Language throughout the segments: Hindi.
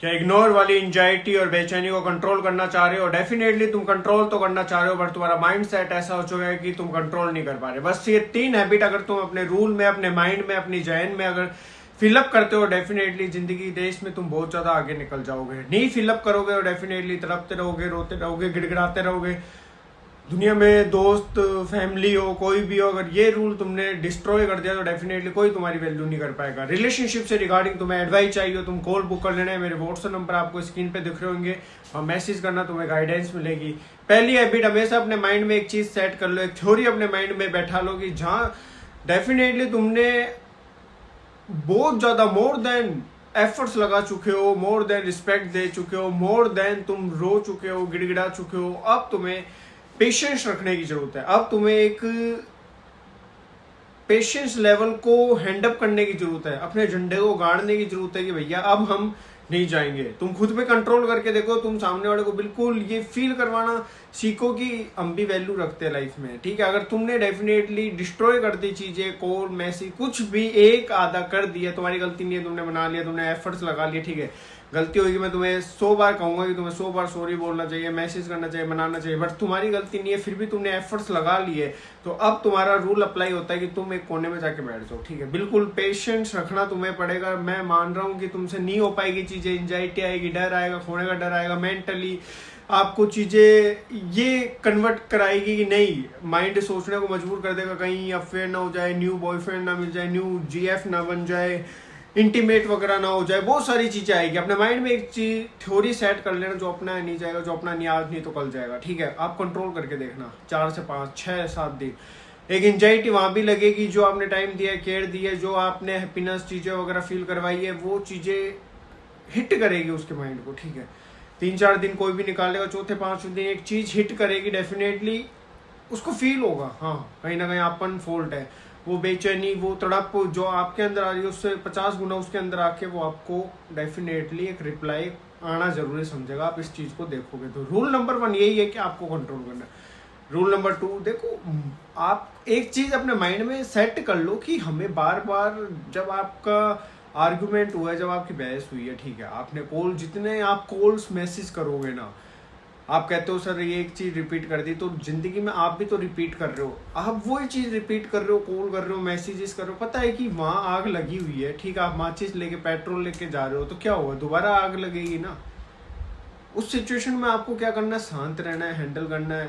क्या इग्नोर वाली एंजाइटी और बेचैनी को कंट्रोल करना चाह रहे हो? डेफिनेटली तुम कंट्रोल तो करना चाह रहे हो, बट तुम्हारा माइंड सेट ऐसा हो चुका है कि तुम कंट्रोल नहीं कर पा रहे। बस ये 3 हैबिट अगर तुम अपने रूल में, अपने माइंड में, अपनी जहन में अगर फिलअप करते हो, डेफिनेटली जिंदगी देश में तुम बहुत ज्यादा आगे निकल जाओगे। नहीं फिलअप करोगे और डेफिनेटली तड़पते रहोगे, रोते रहोगे, गिड़गिड़ाते रहोगे। दुनिया में दोस्त, फैमिली हो, कोई भी हो, अगर ये रूल तुमने डिस्ट्रॉय कर दिया तो डेफिनेटली कोई तुम्हारी वैल्यू नहीं कर पाएगा। रिलेशनशिप से रिगार्डिंग तुम्हें एडवाइस चाहिए हो, तुम कॉल बुक कर लेना है, मेरे व्हाट्सएप नंबर आपको स्क्रीन पे दिख रहे होंगे, और मैसेज करना, तुम्हें गाइडेंस मिलेगी। पहली हैबिट, हमेशा अपने माइंड में एक चीज सेट कर लो, एक थ्योरी अपने माइंड में बैठा लो कि जहां डेफिनेटली तुमने बहुत ज्यादा मोर देन एफर्ट्स लगा चुके हो, मोर देन रिस्पेक्ट दे चुके हो, मोर देन तुम रो चुके हो, गिड़गिड़ा चुके हो, अब तुम्हें पेशेंस रखने की जरूरत है। अब तुम्हें एक पेशेंस लेवल को हैंडअप करने की जरूरत है, अपने झंडे को गाड़ने की जरूरत है कि भैया अब हम नहीं जाएंगे। तुम खुद पे कंट्रोल करके देखो, तुम सामने वाले को बिल्कुल ये फील करवाना सीखो कि हम भी वैल्यू रखते हैं लाइफ में, ठीक है। अगर तुमने डेफिनेटली डिस्ट्रॉय कर दी चीजें, कॉल, मैसेज, कुछ भी एक आधा कर दिया, तुम्हारी गलती नहीं है, तुमने बना लिया, तुमने एफर्ट्स लगा लिए, ठीक है, गलती होगी, मैं तुम्हें 100 बार कहूंगा कि तुम्हें 100 बार सॉरी बोलना चाहिए, मैसेज करना चाहिए, मनाना चाहिए, बट तुम्हारी गलती नहीं है, फिर भी तुमने एफर्ट्स लगा लिए, तो अब तुम्हारा रूल अप्लाई होता है कि तुम एक कोने में जाके बैठ जाओ, ठीक है। बिल्कुल पेशेंस रखना तुम्हें पड़ेगा। मैं मान रहा हूँ कि तुमसे नहीं हो पाएगी चीजें, एंजाइटी आएगी, डर आएगा, खोने का डर आएगा, मेंटली आपको चीजें ये कन्वर्ट कराएगी कि नहीं, माइंड सोचने को मजबूर कर देगा कहीं अफेयर ना हो जाए, न्यू बॉयफ्रेंड ना मिल जाए, न्यू जीएफ ना बन जाए, इंटीमेट वगैरह ना हो जाए, बहुत सारी चीजें आएगी। अपने माइंड में एक चीज थ्योरी सेट कर लेना, जो अपना नहीं जाएगा, जो अपना नहीं आज नहीं तो कल जाएगा, ठीक है। आप कंट्रोल करके देखना 4 से 5, 6, 7 दिन। एक एंजाइटी वहां भी लगेगी, जो आपने टाइम दिया, केयर दी है, जो आपने हैप्पीनेस चीजें वगैरह फील करवाई है, वो चीजें हिट करेगी उसके माइंड को, ठीक है। 3-4 दिन कोई भी निकालेगा, चौथे 5वें दिन एक चीज हिट करेगी, डेफिनेटली उसको फील होगा, हाँ कहीं ना कहीं अपन फॉल्ट है। वो बेचैनी, वो तड़प जो आपके अंदर आ रही है, उससे 50 गुना उसके अंदर आके वो आपको डेफिनेटली एक रिप्लाई आना जरूरी समझेगा। आप इस चीज को देखोगे तो रूल नंबर 1 यही है कि आपको कंट्रोल करना है। रूल नंबर 2, देखो, आप एक चीज अपने माइंड में सेट कर लो कि हमें बार बार, जब आपका आर्गुमेंट हुआ है, जब आपकी बहस हुई है, ठीक है, आपने कॉल, जितने आप कॉल्स मैसेज करोगे ना, आप कहते हो सर ये एक चीज रिपीट कर दी, तो जिंदगी में आप भी तो रिपीट कर रहे हो, आप वही चीज रिपीट कर रहे हो, कॉल कर रहे हो, मैसेजेस कर रहे हो, पता है कि वहां आग लगी हुई है, ठीक है, आप माचिस लेके, पेट्रोल लेके जा रहे हो, तो क्या हुआ, दोबारा आग लगेगी ना। उस सिचुएशन में आपको क्या करना है, शांत रहना है, हैंडल करना है,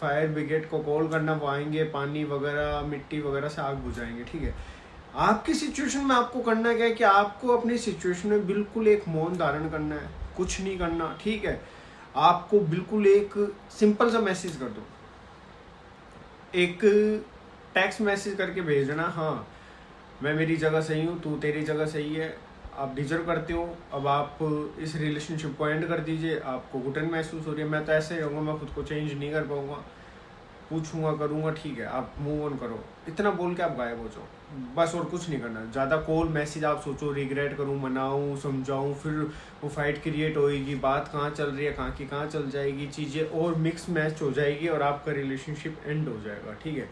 फायर ब्रिगेड को कॉल करना, वो आएंगे, पानी वगैरह, मिट्टी वगैरह से आग बुझाएंगे, ठीक है। आपकी सिचुएशन में आपको करना क्या है कि आपको अपनी सिचुएशन में बिल्कुल एक मौन धारण करना है, कुछ नहीं करना, ठीक है। आपको बिल्कुल एक सिंपल सा मैसेज कर दो, एक टेक्स्ट मैसेज करके भेज देना, हाँ मैं मेरी जगह सही हूँ, तू तेरी जगह सही है, आप डिजर्व करते हो, अब आप इस रिलेशनशिप को एंड कर दीजिए, आपको घुटन महसूस हो रही है, मैं तो ऐसे ही रहूँगा, मैं खुद को चेंज नहीं कर पाऊंगा, पूछूंगा, करूंगा, ठीक है, आप मूव ऑन करो, इतना बोल के आप गायब हो जाओ, बस। और कुछ नहीं करना ज़्यादा। कॉल मैसेज आप सोचो, रिग्रेट करूं, मनाऊं, समझाऊं, फिर वो फाइट क्रिएट होएगी, बात कहाँ चल रही है, कहाँ की कहाँ चल जाएगी, चीज़ें और मिक्स मैच हो जाएगी, और आपका रिलेशनशिप एंड हो जाएगा, ठीक है।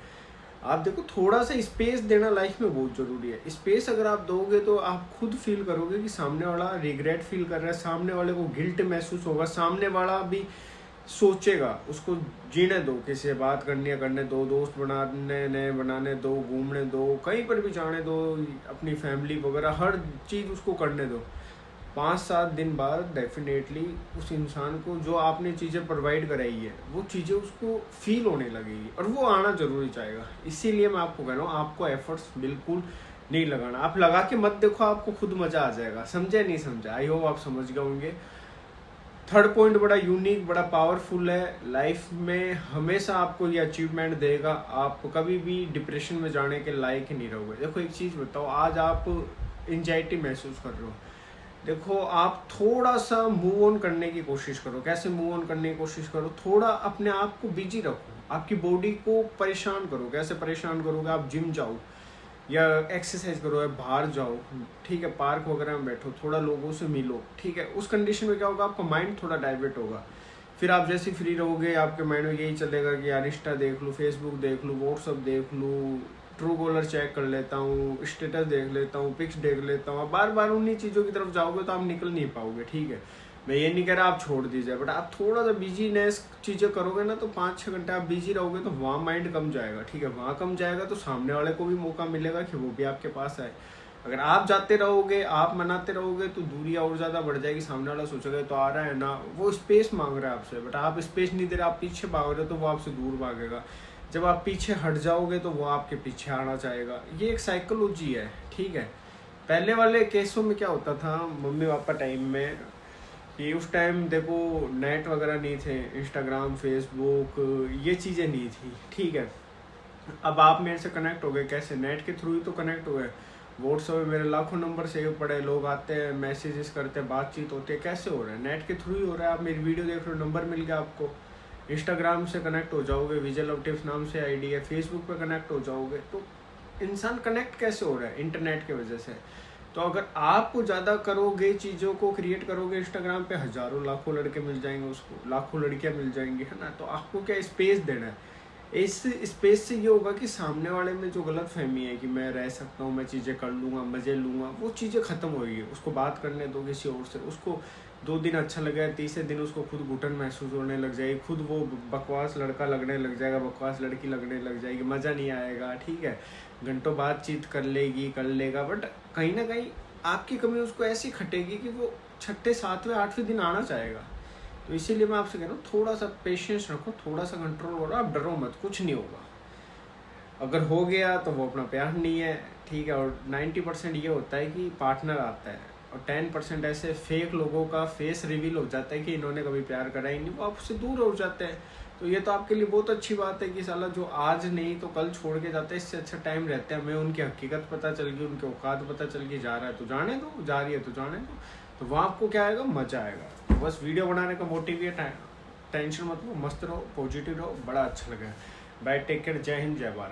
आप देखो, थोड़ा सा स्पेस देना लाइफ में बहुत ज़रूरी है। स्पेस अगर आप दोगे तो आप खुद फील करोगे कि सामने वाला रिग्रेट फील कर रहा है, सामने वाले को गिल्ट महसूस होगा, सामने वाला भी सोचेगा, उसको जीने दो, किसी से बात करनी है करने दो, दोस्त बनाने नए बनाने दो, घूमने दो, कहीं पर भी जाने दो, अपनी फैमिली वगैरह हर चीज़ उसको करने दो। 5-7 दिन बाद डेफिनेटली उस इंसान को जो आपने चीज़ें प्रोवाइड कराई है, वो चीज़ें उसको फील होने लगेगी, और वो आना जरूरी चाहेगा। इसीलिए मैं आपको कह रहा हूँ, आपको एफर्ट्स बिल्कुल नहीं लगाना, आप लगा के मत देखो, आपको खुद मजा आ जाएगा। समझे नहीं समझा, आई होप आप समझ गए होंगे। थर्ड पॉइंट बड़ा यूनिक, बड़ा पावरफुल है, लाइफ में हमेशा आपको ये अचीवमेंट देगा, आप कभी भी डिप्रेशन में जाने के लायक ही नहीं रहोगे। देखो एक चीज़ बताओ, आज आप एंजाइटी महसूस कर रहे हो, देखो आप थोड़ा सा मूव ऑन करने की कोशिश करो। कैसे मूव ऑन करने की कोशिश करो, थोड़ा अपने आप को बिजी रखो, आपकी बॉडी को परेशान करो। कैसे परेशान करोगे, आप जिम जाओ या एक्सरसाइज करो या बाहर जाओ, ठीक है, पार्क वगैरह में बैठो, थोड़ा लोगों से मिलो, ठीक है। उस कंडीशन में क्या होगा, आपका माइंड थोड़ा डाइवर्ट होगा। फिर आप जैसे फ्री रहोगे, आपके माइंड में यही चलेगा कि यार इंस्टा देख लूँ, फेसबुक देख लूँ, व्हाट्सअप देख लूँ, ट्रू कॉलर चेक कर लेता हूँ, स्टेटस देख लेता हूँ, पिक्स देख लेता हूँ। बार बार उन्हीं चीज़ों की तरफ जाओगे तो आप निकल नहीं पाओगे, ठीक है। मैं ये नहीं कह रहा आप छोड़ दीजिए, बट आप थोड़ा सा बिजीनेस चीज़ें करोगे ना तो 5-6 घंटे आप बिजी रहोगे तो वहाँ माइंड कम जाएगा, ठीक है। वहाँ कम जाएगा तो सामने वाले को भी मौका मिलेगा कि वो भी आपके पास आए। अगर आप जाते रहोगे, आप मनाते रहोगे तो दूरी और ज़्यादा बढ़ जाएगी। सामने वाला सोचेगा तो आ रहा है ना, वो स्पेस मांग रहा है आपसे, बट आप स्पेस नहीं दे रहे, आप पीछे भाग रहे हो तो वो आपसे दूर भागेगा। जब आप पीछे हट जाओगे तो वो आपके पीछे आना चाहेगा। ये एक साइकोलॉजी है, ठीक है। पहले वाले केसों में क्या होता था, मम्मी पापा टाइम में, कि उस टाइम देखो नेट वगैरह नहीं थे, इंस्टाग्राम, फेसबुक, ये चीज़ें नहीं थी, ठीक है। अब आप मेरे से कनेक्ट हो गए, कैसे? नेट के थ्रू ही तो कनेक्ट हो गए। व्हाट्सएप में मेरे लाखों नंबर सेव पड़े, लोग आते हैं, मैसेजेस करते हैं, बातचीत होती है। कैसे हो रहा है? नेट के थ्रू ही हो रहा है। आप मेरी वीडियो देख रहे हो, नंबर मिल गया आपको। इंस्टाग्राम से कनेक्ट हो जाओगे, विजय लव टिप्स नाम से आईडी है, फेसबुक पे कनेक्ट हो जाओगे। तो इंसान कनेक्ट कैसे हो रहा है? इंटरनेट की वजह से। तो अगर आप ज़्यादा करोगे, चीज़ों को क्रिएट करोगे, इंस्टाग्राम पे हज़ारों लाखों लड़के मिल जाएंगे उसको, लाखों लड़कियां मिल जाएंगी, है ना। तो आपको क्या स्पेस देना है। इस स्पेस से ये होगा कि सामने वाले में जो गलत फहमी है कि मैं रह सकता हूँ, मैं चीज़ें कर लूँगा, मज़े लूँगा, वो चीज़ें ख़त्म होगी। उसको बात करने दो किसी और से। उसको 2 दिन अच्छा लगेगा, तीसरे दिन उसको खुद घुटन महसूस होने लग जाएगी, खुद वो बकवास लड़का लगने लग जाएगा, बकवास लड़की लगने लग जाएगी, मज़ा नहीं आएगा, ठीक है। घंटों बातचीत कर लेगा, बट कहीं ना कहीं आपकी कमी उसको ऐसी खटेगी कि वो 6, 7, 8वें दिन आना चाहेगा। तो इसीलिए मैं आपसे कह रहा हूँ, थोड़ा सा पेशेंस रखो, थोड़ा सा कंट्रोल करो, आप डरो मत, कुछ नहीं होगा। अगर हो गया तो वो अपना प्यार नहीं है, ठीक है। और 90% ये होता है कि पार्टनर आता है, और 10% ऐसे फेक लोगों का फेस रिवील हो जाता है कि इन्होंने कभी प्यार करा ही नहीं, वो आपसे दूर हो जाते हैं। तो ये तो आपके लिए बहुत अच्छी बात है कि साला जो आज नहीं तो कल छोड़ के जाता है, इससे अच्छा टाइम रहता है। हमें उनकी हकीकत पता चल गई, उनके औकात पता चल गई, जा रहा है तो जाने दो, जा रही है तो जाने दो। तो वहाँ आपको क्या आएगा? मजा आएगा। तो बस वीडियो बनाने का मोटिव ये टेंशन मत लो, मस्त रहो, पॉजिटिव रहो, बड़ा अच्छा लगा। बाय, टेक केयर, जय हिंद, जय भारत।